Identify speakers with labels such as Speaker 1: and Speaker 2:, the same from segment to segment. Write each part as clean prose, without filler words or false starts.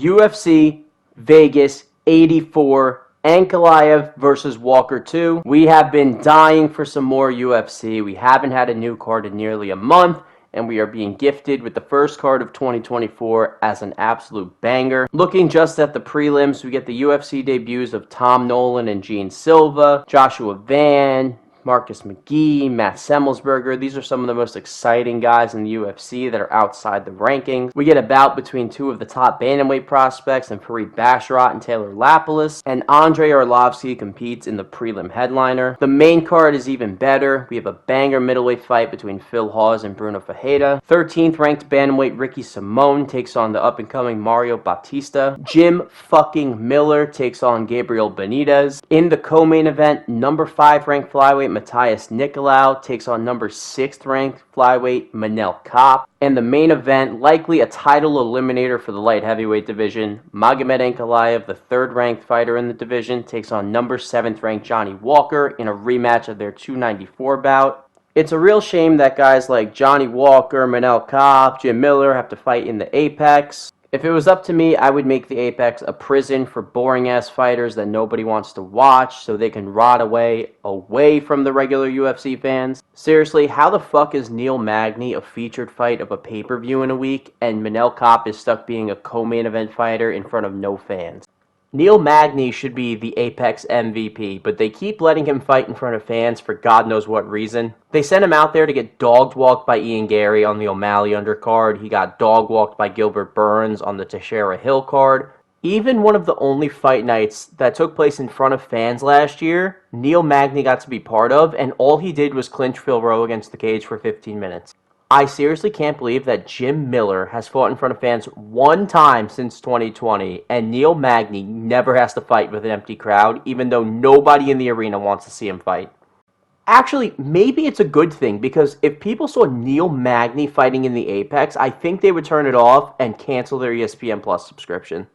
Speaker 1: UFC Vegas 84, Ankalaev versus Walker 2. We have been dying for some more UFC. We haven't had a new card in nearly a month, and we are being gifted with the first card of 2024 as an absolute banger. Looking just at the prelims, we get the UFC debuts of Tom Nolan and Gene Silva, Joshua Van, Marcus McGee, Matt Semmelsberger. These are some of the most exciting guys in the UFC that are outside the rankings. We get a bout between two of the top bantamweight prospects in Fareed Basharat and Taylor Lapilus, and Andrei Arlovsky competes in the prelim headliner. The main card is even better. We have a banger middleweight fight between Phil Hawes and Bruna Ferreira. 13th ranked bantamweight Ricky Simon takes on the up-and-coming Mario Bautista. Jim fucking Miller takes on Gabriel Benitez. In the co-main event, number 5 ranked flyweight Matheus Niclau takes on number 6th ranked flyweight Manel Cape. And the main event, likely a title eliminator for the light heavyweight division, Majored Ankalaev, the 3rd ranked fighter in the division, takes on number 7th ranked Johnny Walker in a rematch of their 294 bout. It's a real shame that guys like Johnny Walker, Manel Cape, Jim Miller have to fight in the Apex. If it was up to me, I would make the Apex a prison for boring-ass fighters that nobody wants to watch so they can rot away from the regular UFC fans. Seriously, how the fuck is Neil Magny a featured fight of a pay-per-view in a week and Manel Cape is stuck being a co-main event fighter in front of no fans? Neil Magny should be the Apex MVP, but they keep letting him fight in front of fans for God knows what reason. They sent him out there to get dog-walked by Ian Gary on the O'Malley undercard. He got dog-walked by Gilbert Burns on the Teixeira Hill card. Even one of the only fight nights that took place in front of fans last year, Neil Magny got to be part of, and all he did was clinch Phil Rowe against the cage for 15 minutes. I seriously can't believe that Jim Miller has fought in front of fans one time since 2020, and Neil Magny never has to fight with an empty crowd, even though nobody in the arena wants to see him fight. Actually, maybe it's a good thing, because if people saw Neil Magny fighting in the Apex, I think they would turn it off and cancel their ESPN Plus subscription.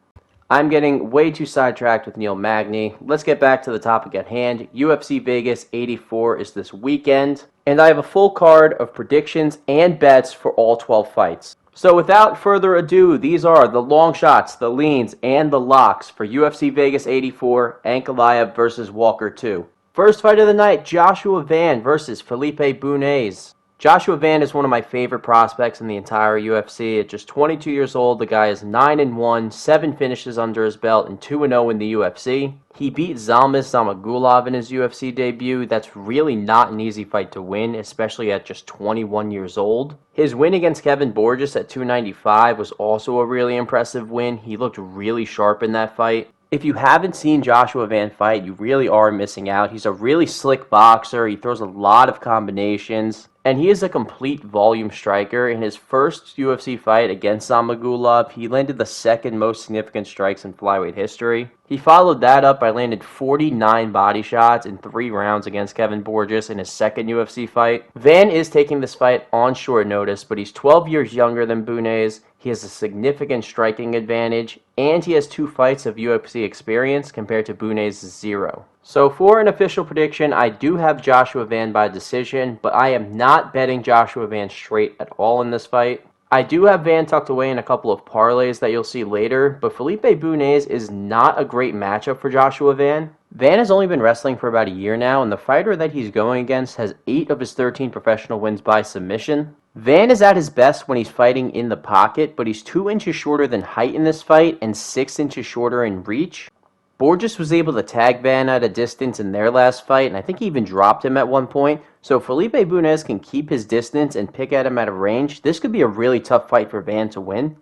Speaker 1: I'm getting way too sidetracked with Neil Magny. Let's get back to the topic at hand. UFC Vegas 84 is this weekend, and I have a full card of predictions and bets for all 12 fights. So without further ado, these are the long shots, the leans, and the locks for UFC Vegas 84, Ankalaev versus Walker 2. First fight of the night, Joshua Van versus Felipe Bunes. Joshua Van is one of my favorite prospects in the entire UFC. At just 22 years old, the guy is 9-1, 7 finishes under his belt, and 2-0 in the UFC. He beat Zalmas Zamagulov in his UFC debut. That's really not an easy fight to win, especially at just 21 years old. His win against Kevin Borges at 295 was also a really impressive win. He looked really sharp in that fight. If you haven't seen Joshua Van fight, you really are missing out. He's a really slick boxer. He throws a lot of combinations, and he is a complete volume striker. In his first UFC fight against Zamagulov, he landed the 2nd most significant strikes in flyweight history. He followed that up by landing 49 body shots in 3 rounds against Kevin Borges in his 2nd UFC fight. Van is taking this fight on short notice, but he's 12 years younger than Bunes. He has a significant striking advantage, and he has 2 fights of UFC experience compared to Bunes' 0. So for an official prediction, I do have Joshua Van by decision, but I am not betting Joshua Van straight at all in this fight. I do have Van tucked away in a couple of parlays that you'll see later, but Felipe Bunes is not a great matchup for Joshua Van. Van has only been wrestling for about a year now, and the fighter that he's going against has 8 of his 13 professional wins by submission. Van is at his best when he's fighting in the pocket, but he's 2 inches shorter than height in this fight and 6 inches shorter in reach. Borges was able to tag Van at a distance in their last fight, and I think he even dropped him at one point. So if Felipe Bunes can keep his distance and pick at him at a range, this could be a really tough fight for Van to win.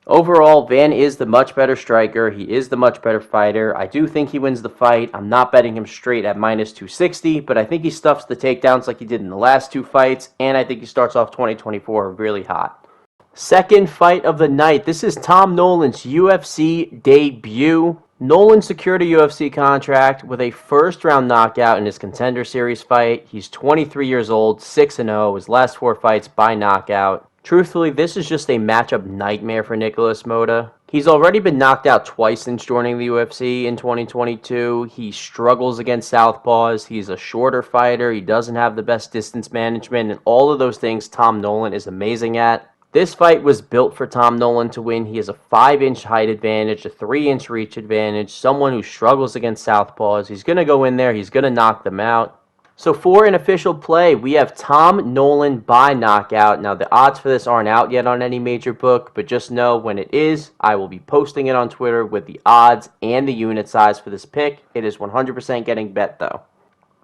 Speaker 1: Overall, Van is the much better striker. He is the much better fighter. I do think he wins the fight. I'm not betting him straight at minus 260, but I think he stuffs the takedowns like he did in the last 2 fights, and I think he starts off 2024 really hot. Second fight of the night. This is Tom Nolan's UFC debut. Nolan secured a UFC contract with a first-round knockout in his Contender Series fight. He's 23 years old, 6-0, his last 4 fights by knockout. Truthfully, this is just a matchup nightmare for Nicholas Mota. He's already been knocked out twice since joining the UFC in 2022. He struggles against southpaws. He's a shorter fighter. He doesn't have the best distance management, and all of those things Tom Nolan is amazing at. This fight was built for Tom Nolan to win. He has a 5-inch height advantage, a 3-inch reach advantage, someone who struggles against southpaws. He's going to go in there. He's going to knock them out. So for an official play, we have Tom Nolan by knockout. Now, the odds for this aren't out yet on any major book, but just know when it is, I will be posting it on Twitter with the odds and the unit size for this pick. It is 100% getting bet, though.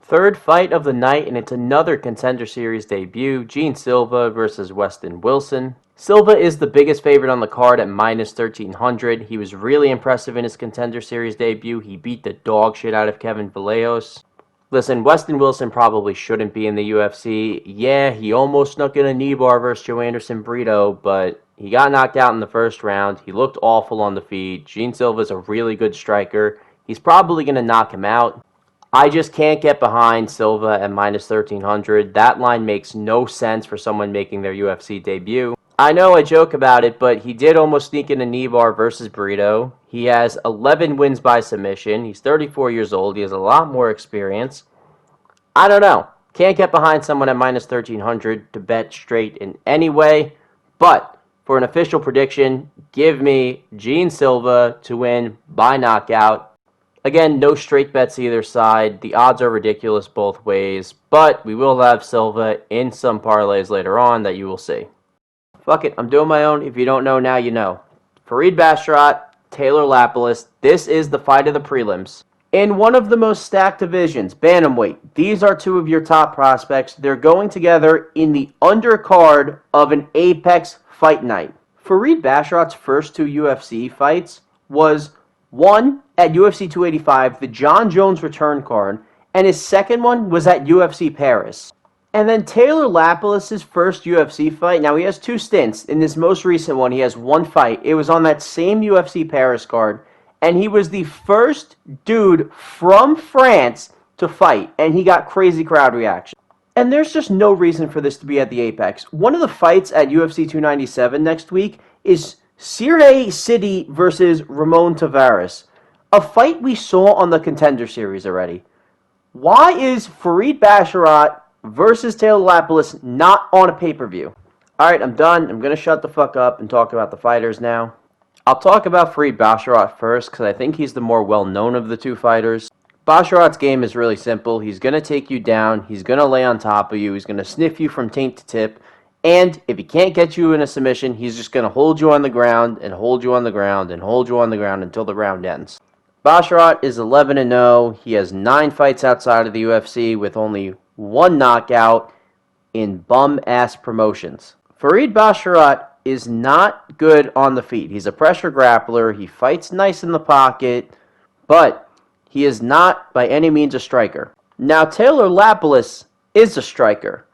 Speaker 1: Third fight of the night, and it's another Contender Series debut, Gene Silva versus Weston Wilson. Silva is the biggest favorite on the card at minus 1,300. He was really impressive in his Contender Series debut. He beat the dog shit out of Kevin Vallejos. Listen, Weston Wilson probably shouldn't be in the UFC. Yeah, he almost snuck in a knee bar versus Joe Anderson Brito, but he got knocked out in the first round. He looked awful on the feet. Gene Silva's a really good striker. He's probably going to knock him out. I just can't get behind Silva at minus 1,300. That line makes no sense for someone making their UFC debut. I know I joke about it, but he did almost sneak in a knee bar versus Brito. He has 11 wins by submission. He's 34 years old. He has a lot more experience. I don't know. Can't get behind someone at minus 1,300 to bet straight in any way. But for an official prediction, give me Gene Silva to win by knockout. Again, no straight bets either side. The odds are ridiculous both ways. But we will have Silva in some parlays later on that you will see. Fuck it, I'm doing my own. If you don't know, now you know. Farid Basharat, Taylor Lapilus. This is the fight of the prelims. In one of the most stacked divisions, bantamweight, these are two of your top prospects. They're going together in the undercard of an Apex fight night. Farid Basharat's first 2 UFC fights was one at UFC 285, the John Jones return card, and his second one was at UFC Paris. And then Taylor Lapilus' first UFC fight, now he has 2 stints. In this most recent one, he has 1 fight. It was on that same UFC Paris card. And he was the first dude from France to fight. And he got crazy crowd reaction. And there's just no reason for this to be at the Apex. One of the fights at UFC 297 next week is Sirte City versus Ramon Tavares. A fight we saw on the Contender Series already. Why is Farid Basharat versus Taylor Lapilus not on a pay-per-view? Alright, I'm done. I'm going to shut the fuck up and talk about the fighters now. I'll talk about Farid Basharat first because I think he's the more well-known of the 2 fighters. Basharat's game is really simple. He's going to take you down. He's going to lay on top of you. He's going to sniff you from taint to tip. And if he can't get you in a submission, he's just going to hold you on the ground and hold you on the ground and hold you on the ground until the round ends. Basharat is 11-0. He has 9 fights outside of the UFC with only 1 knockout in bum-ass promotions. Farid Basharat is not good on the feet. He's a pressure grappler. He fights nice in the pocket, but he is not by any means a striker. Now, Taylor Lapilus is a striker,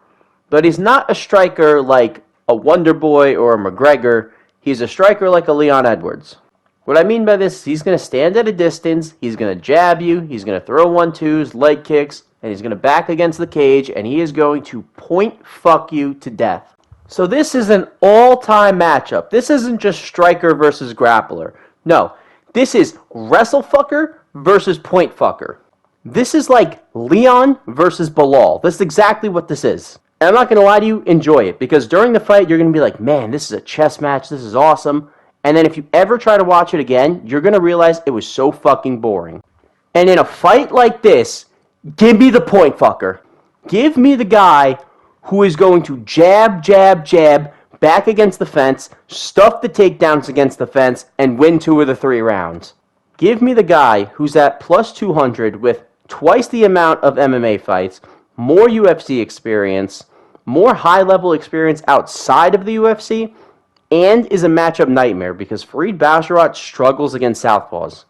Speaker 1: but he's not a striker like a Wonderboy or a McGregor. He's a striker like a Leon Edwards. What I mean by this is he's going to stand at a distance, he's going to jab you, he's going to throw 1-2s, leg kicks, and he's going to back against the cage, and he is going to point fuck you to death. So this is an all-time matchup. This isn't just striker versus grappler. No, this is wrestlefucker versus point fucker. This is like Leon versus Bilal. This is exactly what this is. And I'm not going to lie to you, enjoy it. Because during the fight, you're going to be like, man, this is a chess match. This is awesome. And then if you ever try to watch it again, you're going to realize it was so fucking boring. And in a fight like this, give me the point fucker. Give me the guy who is going to jab, jab, jab, back against the fence, stuff the takedowns against the fence, and win 2 of the 3 rounds. Give me the guy who's at plus 200 with twice the amount of MMA fights, more UFC experience, more high-level experience outside of the UFC, and is a matchup nightmare because Farid Basharat struggles against southpaws.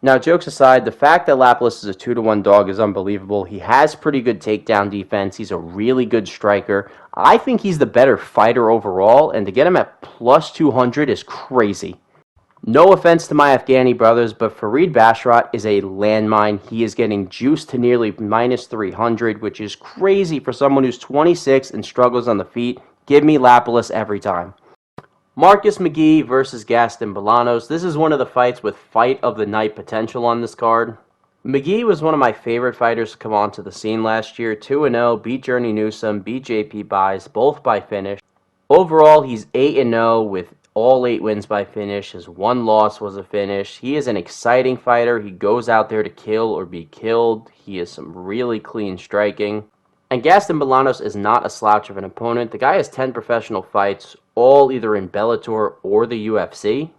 Speaker 1: Now, jokes aside, the fact that Lapilus is a 2-1 dog is unbelievable. He has pretty good takedown defense. He's a really good striker. I think he's the better fighter overall, and to get him at plus 200 is crazy. No offense to my Afghani brothers, but Farid Basharat is a landmine. He is getting juiced to nearly minus 300, which is crazy for someone who's 26 and struggles on the feet. Give me Lapilus every time. Marcus McGee versus Gaston Bolanos. This is one of the fights with fight of the night potential on this card. McGee was one of my favorite fighters to come onto the scene last year. 2-0, beat Journey Newsom, beat JP Buys, both by finish. Overall, he's 8-0 with all 8 wins by finish. His 1 loss was a finish. He is an exciting fighter. He goes out there to kill or be killed. He has some really clean striking. And Gaston Bolanos is not a slouch of an opponent. The guy has 10 professional fights, all either in Bellator or the UFC.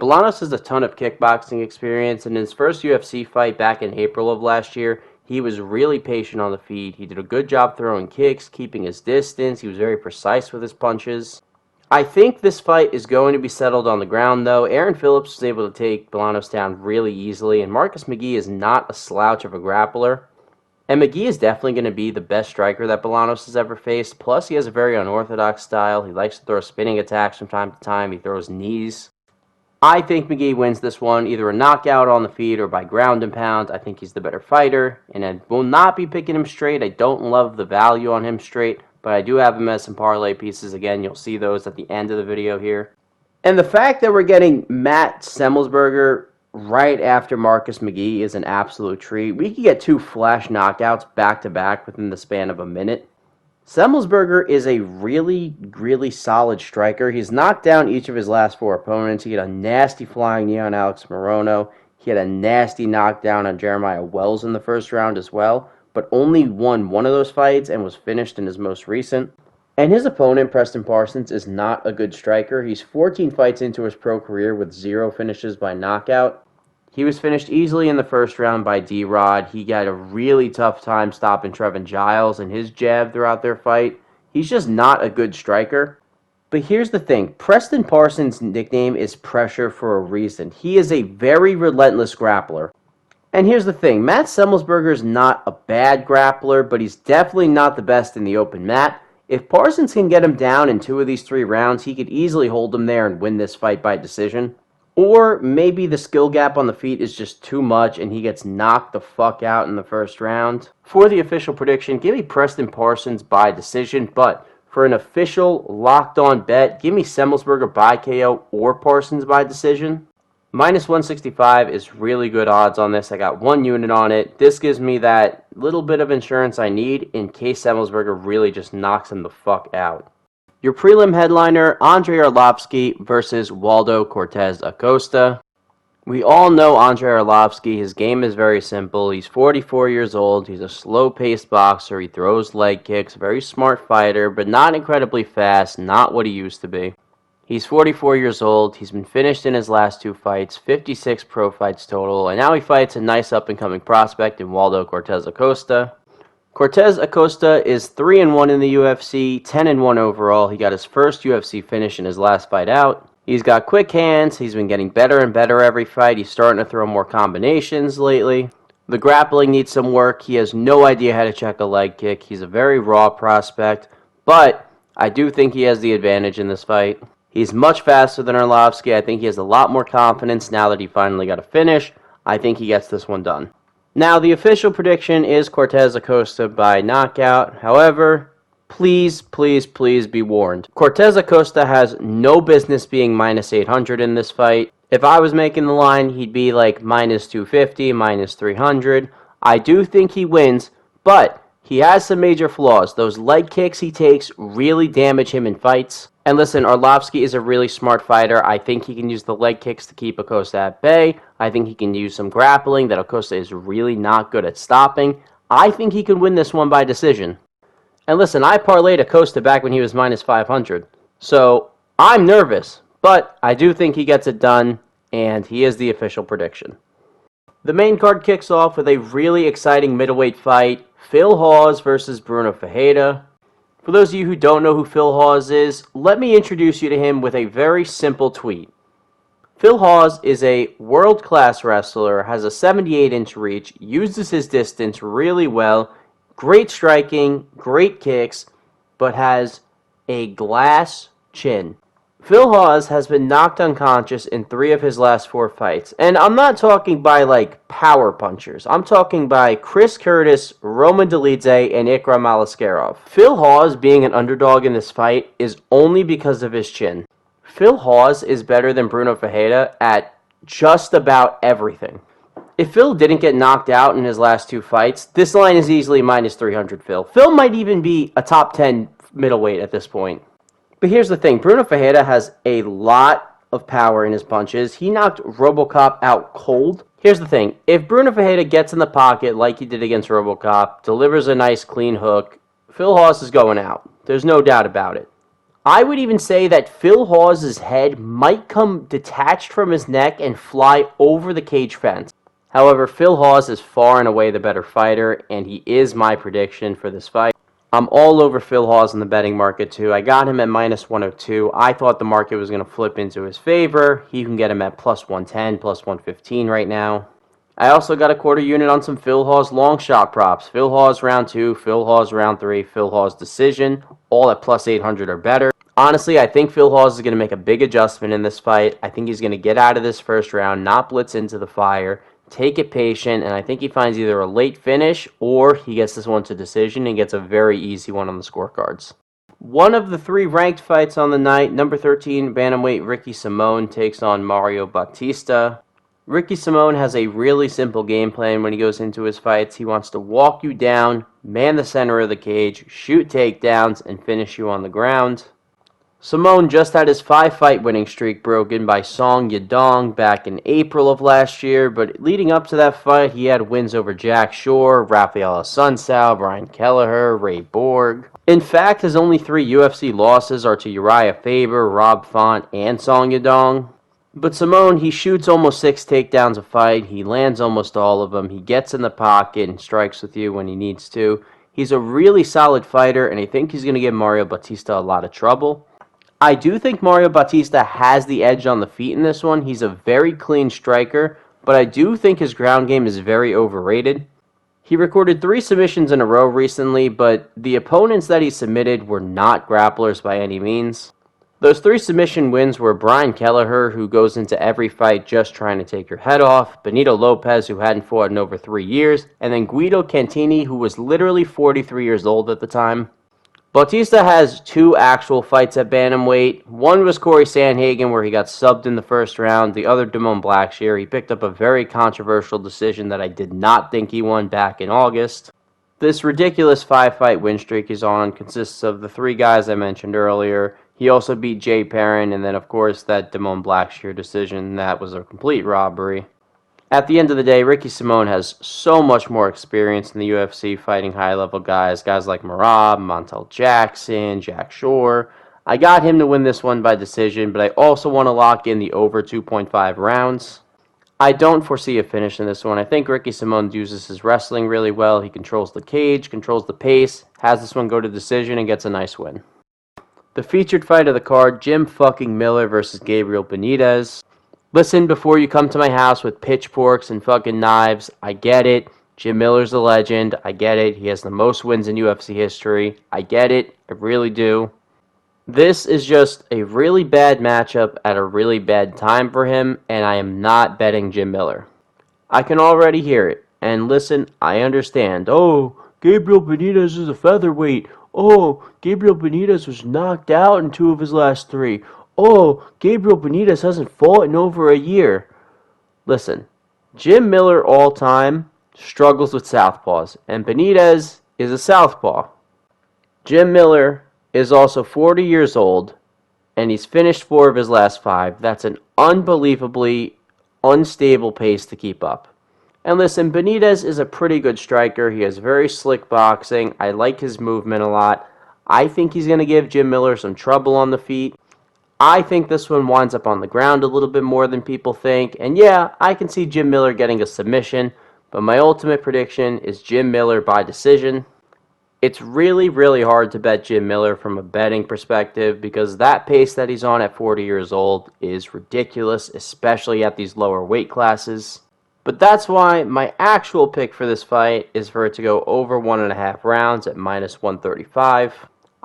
Speaker 1: Bolanos has a ton of kickboxing experience. In his first UFC fight back in April of last year, he was really patient on the feet. He did a good job throwing kicks, keeping his distance. He was very precise with his punches. I think this fight is going to be settled on the ground, though. Aaron Phillips was able to take Bolanos down really easily, and Marcus McGee is not a slouch of a grappler. And McGee is definitely going to be the best striker that Bolanos has ever faced. Plus, he has a very unorthodox style. He likes to throw spinning attacks from time to time. He throws knees. I think McGee wins this one, either a knockout on the feet or by ground and pound. I think he's the better fighter, and I will not be picking him straight. I don't love the value on him straight, but I do have him as some parlay pieces. Again, you'll see those at the end of the video here. And the fact that we're getting Matt Semelsberger right after Marcus McGee is an absolute treat. We could get 2 flash knockouts back-to-back within the span of a minute. Semelsberger is a really, really solid striker. He's knocked down each of his last 4 opponents. He had a nasty flying knee on Alex Morono. He had a nasty knockdown on Jeremiah Wells in the first round as well, but only won one of those fights and was finished in his most recent. And his opponent, Preston Parsons, is not a good striker. He's 14 fights into his pro career with 0 finishes by knockout. He was finished easily in the first round by D-Rod. He got a really tough time stopping Trevin Giles and his jab throughout their fight. He's just not a good striker. But here's the thing. Preston Parsons' nickname is Pressure for a reason. He is a very relentless grappler. And here's the thing. Matt Semelsberger is not a bad grappler, but he's definitely not the best in the open mat. If Parsons can get him down in 2 of these 3 rounds, he could easily hold him there and win this fight by decision. Or maybe the skill gap on the feet is just too much and he gets knocked the fuck out in the first round. For the official prediction, give me Preston Parsons by decision, but for an official locked-on bet, give me Semelsberger by KO or Parsons by decision. Minus 165 is really good odds on this. I got 1 unit on it. This gives me that little bit of insurance I need in case Semelsberger really just knocks him the fuck out. Your prelim headliner, Andrei Arlovski versus Waldo Cortez Acosta. We all know Andrei Arlovski. His game is very simple. He's 44 years old. He's a slow-paced boxer. He throws leg kicks. Very smart fighter, but not incredibly fast. Not what he used to be. He's 44 years old. He's been finished in his last 2 fights, 56 pro fights total, and now he fights a nice up-and-coming prospect in Waldo Cortez Acosta. Cortez Acosta is 3-1 in the UFC, 10-1 overall. He got his first UFC finish in his last fight out. He's got quick hands. He's been getting better and better every fight. He's starting to throw more combinations lately. The grappling needs some work. He has no idea how to check a leg kick. He's a very raw prospect, but I do think he has the advantage in this fight. He's much faster than Arlovski. I think he has a lot more confidence now that he finally got a finish. I think he gets this one done. Now, the official prediction is Cortez Acosta by knockout. However, please, please, please be warned. Cortez Acosta has no business being minus 800 in this fight. If I was making the line, he'd be like minus 250, minus 300. I do think he wins, but he has some major flaws. Those leg kicks he takes really damage him in fights. And listen, Arlovski is a really smart fighter. I think he can use the leg kicks to keep Acosta at bay. I think he can use some grappling that Acosta is really not good at stopping. I think he can win this one by decision. And listen, I parlayed Acosta back when he was minus 500. So I'm nervous, but I do think he gets it done, and he is the official prediction. The main card kicks off with a really exciting middleweight fight. Phil Hawes versus Bruna Ferreira. For those of you who don't know who Phil Hawes is, let me introduce you to him with a very simple tweet. Phil Hawes is a world-class wrestler, has a 78-inch reach, uses his distance really well, great striking, great kicks, but has a glass chin. Phil Hawes has been knocked unconscious in 3 of his last 4 fights. And I'm not talking by, like, power punchers. I'm talking by Chris Curtis, Roman Dolidze, and Ikram Alaskarov. Phil Hawes being an underdog in this fight is only because of his chin. Phil Hawes is better than Bruna Ferreira at just about everything. If Phil didn't get knocked out in his last 2 fights, this line is easily minus 300 Phil. Phil might even be a top 10 middleweight at this point. But here's the thing, Bruna Ferreira has a lot of power in his punches. He knocked RoboCop out cold. Here's the thing, if Bruna Ferreira gets in the pocket like he did against RoboCop, delivers a nice clean hook, Phil Hawes is going out. There's no doubt about it. I would even say that Phil Hawes' head might come detached from his neck and fly over the cage fence. However, Phil Hawes is far and away the better fighter, and he is my prediction for this fight. I'm all over Phil Hawes in the betting market too. I got him at minus 102. I thought the market was going to flip into his favor. You can get him at plus 110, plus 115 right now. I also got a quarter unit on some Phil Hawes long shot props. Phil Hawes round 2, Phil Hawes round 3, Phil Hawes decision, all at plus 800 or better. Honestly, I think Phil Hawes is going to make a big adjustment in this fight. I think he's going to get out of this first round, not blitz into the fire, take it patient, and I think he finds either a late finish or he gets this one to decision and gets a very easy one on the scorecards. One of the 3 ranked fights on the night, number 13 bantamweight Ricky Simón takes on Mario Bautista. Ricky Simón has a really simple game plan when he goes into his fights. He wants to walk you down, man the center of the cage, shoot takedowns, and finish you on the ground. Simón just had his 5-fight winning streak broken by Song Yadong back in April of last year, but leading up to that fight, he had wins over Jack Shore, Rafael Assunção, Brian Kelleher, Ray Borg. In fact, his only 3 UFC losses are to Uriah Faber, Rob Font, and Song Yadong. But Simón, he shoots almost 6 takedowns a fight, he lands almost all of them, he gets in the pocket and strikes with you when he needs to. He's a really solid fighter, and I think he's going to give Mario Bautista a lot of trouble. I do think Mario Bautista has the edge on the feet in this one. He's a very clean striker, but I do think his ground game is very overrated. He recorded 3 submissions in a row recently, but the opponents that he submitted were not grapplers by any means. Those 3 submission wins were Brian Kelleher, who goes into every fight just trying to take your head off, Benito Lopez, who hadn't fought in over 3 years, and then Guido Cantini, who was literally 43 years old at the time. Bautista has 2 actual fights at bantamweight. One was Corey Sandhagen, where he got subbed in the first round. The other, Damone Blackshear. He picked up a very controversial decision that I did not think he won back in August. This ridiculous 5-fight win streak he's on consists of the 3 guys I mentioned earlier. He also beat Jay Perrin, and then, of course, that Damone Blackshear decision. That was a complete robbery. At the end of the day, Ricky Simón has so much more experience in the UFC fighting high-level guys like Merab, Montel Jackson, Jack Shore. I got him to win this one by decision, but I also want to lock in the over 2.5 rounds. I don't foresee a finish in this one. I think Ricky Simón uses his wrestling really well. He controls the cage, controls the pace, has this one go to decision, and gets a nice win. The featured fight of the card, Jim fucking Miller versus Gabriel Benitez. Listen, before you come to my house with pitchforks and fucking knives, I get it. Jim Miller's a legend. I get it. He has the most wins in UFC history. I get it. I really do. This is just a really bad matchup at a really bad time for him, and I am not betting Jim Miller. I can already hear it. And listen, I understand. Oh, Gabriel Benitez is a featherweight. Oh, Gabriel Benitez was knocked out in 2 of his last 3. Oh, Gabriel Benitez hasn't fought in over a year. Listen, Jim Miller all time struggles with southpaws, and Benitez is a southpaw. Jim Miller is also 40 years old, and he's finished 4 of his last 5. That's an unbelievably unstable pace to keep up. And listen, Benitez is a pretty good striker. He has very slick boxing. I like his movement a lot. I think he's going to give Jim Miller some trouble on the feet. I think this one winds up on the ground a little bit more than people think. And yeah, I can see Jim Miller getting a submission, but my ultimate prediction is Jim Miller by decision. It's really, really hard to bet Jim Miller from a betting perspective because that pace that he's on at 40 years old is ridiculous, especially at these lower weight classes. But that's why my actual pick for this fight is for it to go over 1.5 rounds at minus 135.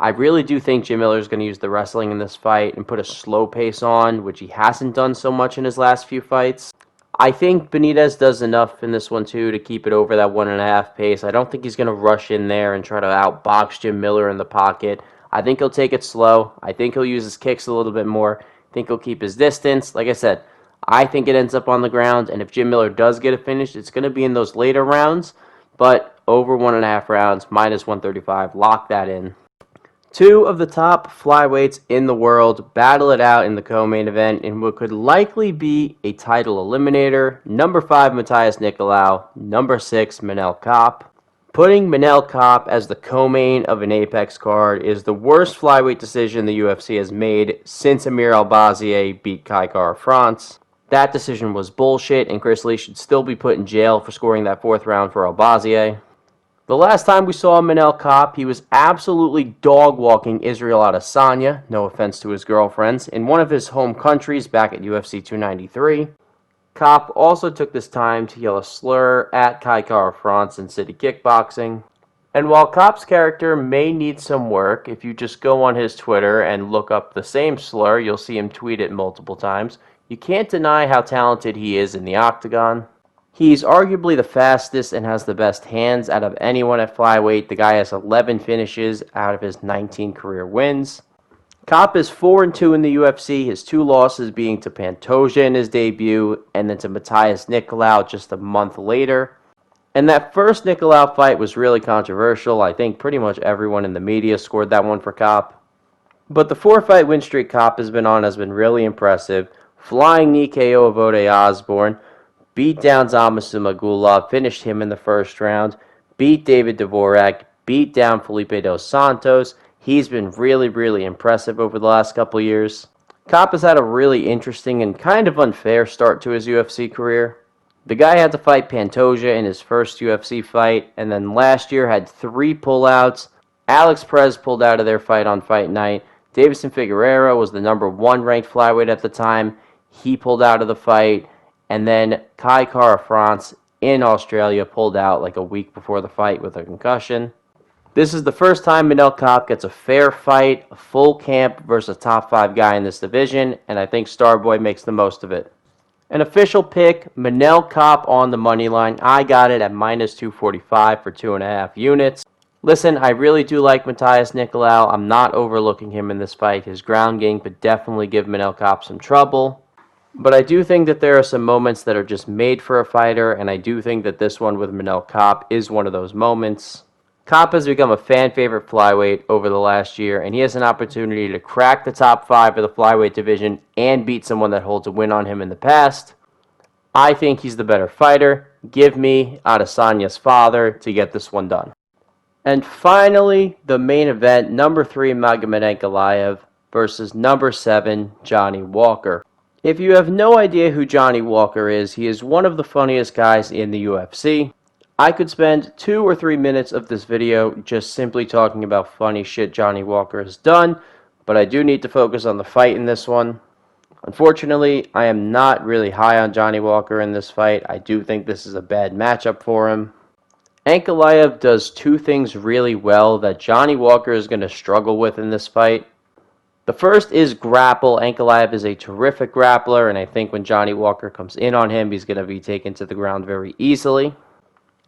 Speaker 1: I really do think Jim Miller is going to use the wrestling in this fight and put a slow pace on, which he hasn't done so much in his last few fights. I think Benitez does enough in this one too to keep it over that 1.5 pace. I don't think he's going to rush in there and try to outbox Jim Miller in the pocket. I think he'll take it slow. I think he'll use his kicks a little bit more. I think he'll keep his distance. Like I said, I think it ends up on the ground, and if Jim Miller does get a finish, it's going to be in those later rounds, but over 1.5 rounds, minus 135, lock that in. Two of the top flyweights in the world battle it out in the co-main event in what could likely be a title eliminator. Number 5, Matheus Niclau. Number 6, Manel Cape. Putting Manel Cape as the co-main of an Apex card is the worst flyweight decision the UFC has made since Amir Albazier beat Kai Kara-France. That decision was bullshit, and Chris Lee should still be put in jail for scoring that 4th round for Albazier. The last time we saw Manel Cape, he was absolutely dog-walking Israel Adesanya, no offense to his girlfriends, in one of his home countries back at UFC 293. Cape also took this time to yell a slur at Kai Kara-France in City Kickboxing. And while Cape's character may need some work, if you just go on his Twitter and look up the same slur, you'll see him tweet it multiple times. You can't deny how talented he is in the octagon. He's arguably the fastest and has the best hands out of anyone at flyweight. The guy has 11 finishes out of his 19 career wins. Cape is 4-2 in the UFC, his 2 losses being to Pantoja in his debut and then to Matheus Niclau just a month later. And that first Niclau fight was really controversial. I think pretty much everyone in the media scored that one for Cape. But the 4-fight win streak Cape has been on has been really impressive. Flying knee KO of Ode Osborne, beat down Zamasu Magulov, finished him in the first round, beat David Dvorak, beat down Felipe dos Santos. He's been really, really impressive over the last couple years. Cape has had a really interesting and kind of unfair start to his UFC career. The guy had to fight Pantoja in his first UFC fight, and then last year had 3 pullouts. Alex Perez pulled out of their fight on fight night. Davison Figueiredo was the number 1 ranked flyweight at the time. He pulled out of the fight. And then Kai Kara-France in Australia pulled out like a week before the fight with a concussion. This is the first time Manel Cape gets a fair fight, a full camp versus a top 5 guy in this division, and I think Starboy makes the most of it. An official pick, Manel Cape on the money line. I got it at minus 245 for 2.5 units. Listen, I really do like Matheus Niclau. I'm not overlooking him in this fight. His ground game could definitely give Manel Cape some trouble. But I do think that there are some moments that are just made for a fighter, and I do think that this one with Manel Cape is one of those moments. Cape has become a fan-favorite flyweight over the last year, and he has an opportunity to crack the top 5 of the flyweight division and beat someone that holds a win on him in the past. I think he's the better fighter. Give me Adesanya's father to get this one done. And finally, the main event, number 3 Magomed Ankalaev versus number 7 Johnny Walker. If you have no idea who Johnny Walker is, he is one of the funniest guys in the UFC. I could spend 2 or 3 minutes of this video just simply talking about funny shit Johnny Walker has done, but I do need to focus on the fight in this one. Unfortunately, I am not really high on Johnny Walker in this fight. I do think this is a bad matchup for him. Ankalaev does 2 things really well that Johnny Walker is going to struggle with in this fight. The first is grapple. Ankalaev is a terrific grappler, and I think when Johnny Walker comes in on him, he's going to be taken to the ground very easily.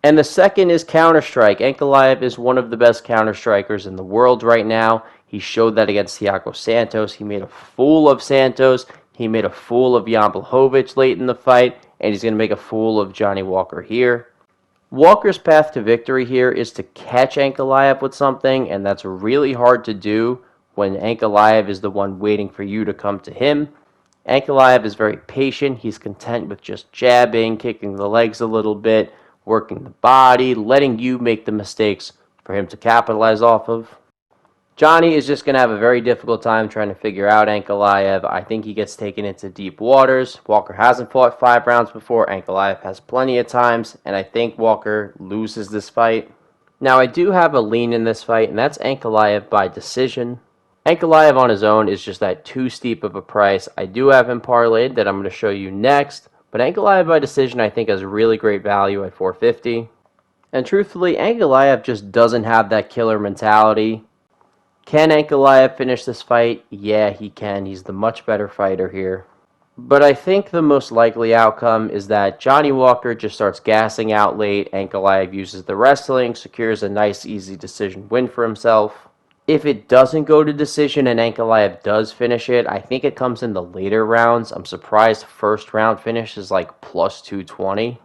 Speaker 1: And the second is counter-strike. Ankalaev is one of the best counter-strikers in the world right now. He showed that against Thiago Santos. He made a fool of Santos. He made a fool of Jan Blachowicz late in the fight, and he's going to make a fool of Johnny Walker here. Walker's path to victory here is to catch Ankalaev with something, and that's really hard to do when Ankalaev is the one waiting for you to come to him. Ankalaev is very patient. He's content with just jabbing, kicking the legs a little bit, working the body, letting you make the mistakes for him to capitalize off of. Johnny is just going to have a very difficult time trying to figure out Ankalaev. I think he gets taken into deep waters. Walker hasn't fought 5 rounds before. Ankalaev has plenty of times, and I think Walker loses this fight. Now, I do have a lean in this fight, and that's Ankalaev by decision. Ankalaev on his own is just that too steep of a price. I do have him parlayed that I'm going to show you next, but Ankalaev by decision I think has really great value at 450. And truthfully, Ankalaev just doesn't have that killer mentality. Can Ankalaev finish this fight? Yeah, he can. He's the much better fighter here. But I think the most likely outcome is that Johnny Walker just starts gassing out late. Ankalaev uses the wrestling, secures a nice easy decision win for himself. If it doesn't go to decision and Ankalaev does finish it, I think it comes in the later rounds. I'm surprised first round finish is like plus 220.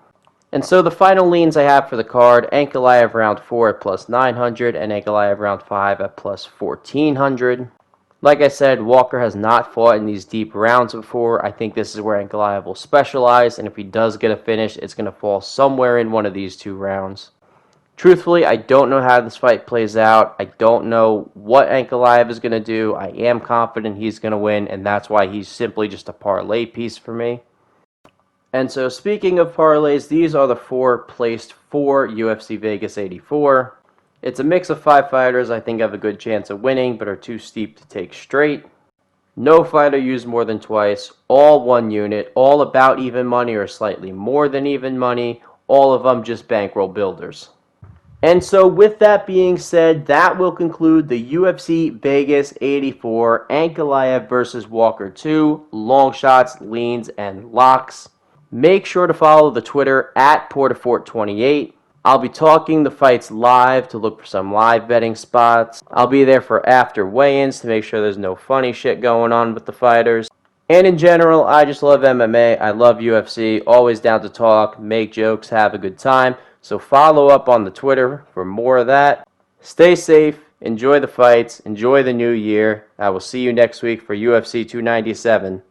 Speaker 1: And so the final leans I have for the card, Ankalaev round 4 at plus 900 and Ankalaev round 5 at plus 1400. Like I said, Walker has not fought in these deep rounds before. I think this is where Ankalaev will specialize, and if he does get a finish, it's going to fall somewhere in one of these 2 rounds. Truthfully, I don't know how this fight plays out. I don't know what Ankalaev is going to do. I am confident he's going to win, and that's why he's simply just a parlay piece for me. And so speaking of parlays, these are the 4 placed for UFC Vegas 84. It's a mix of 5 fighters I think have a good chance of winning, but are too steep to take straight. No fighter used more than twice, all 1 unit, all about even money or slightly more than even money, all of them just bankroll builders. And so with that being said, that will conclude the UFC Vegas 84 Ankalaev versus Walker 2 long shots, leans, and locks. Make sure to follow the Twitter at Porterfort28. I'll be talking the fights live to look for some live betting spots. I'll be there for after weigh-ins to make sure there's no funny shit going on with the fighters. And in general, I just love MMA. I love UFC. Always down to talk, make jokes, have a good time. So follow up on the Twitter for more of that. Stay safe. Enjoy the fights. Enjoy the new year. I will see you next week for UFC 297.